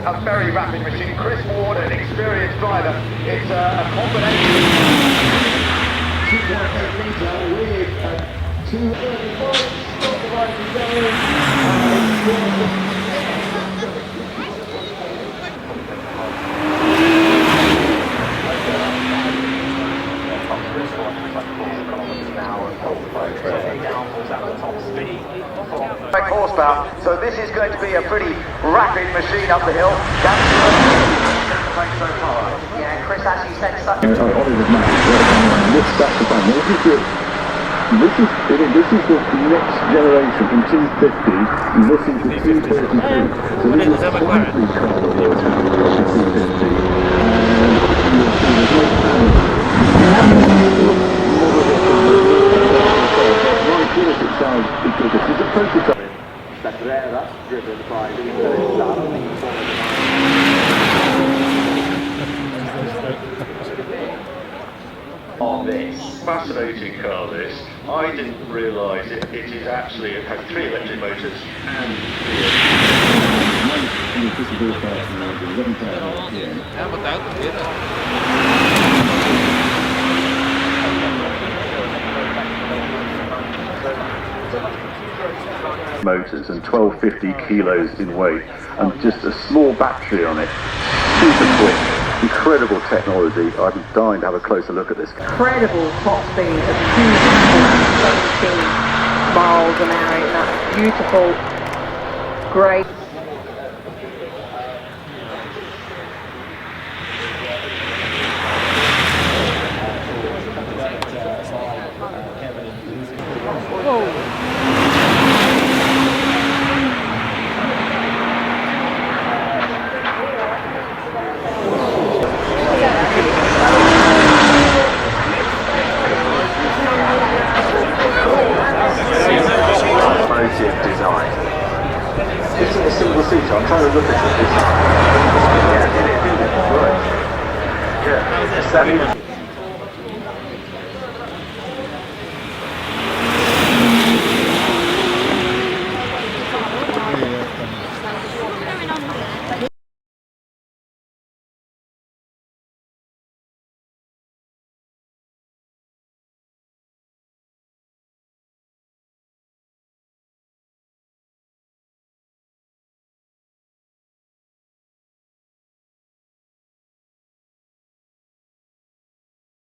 a very rapid machine. Chris Ward, an experienced driver. It's a combination. 2.8 metre with two early points. Stop the right to go. Horsepower, so this is going to be a pretty rapid machine up the hill. Yeah, Chris, as you said, such Oliver's match. That's the fun. This is the next generation from 250s, and this is the 232. So this is a slightly cold 250. Because this is a prototype. Regera, driven by on this fascinating car list. I didn't realise it is actually, it has 3 electric motors and motors and 1250 kilos in weight and just a small battery on it, super quick, incredible technology. I'm dying to have a closer look at this. Incredible top speed of 217 miles an hour in that beautiful grey. Automotive design. This is a single seater. I'm trying to look at the design. Yeah, it is. Right. Yeah.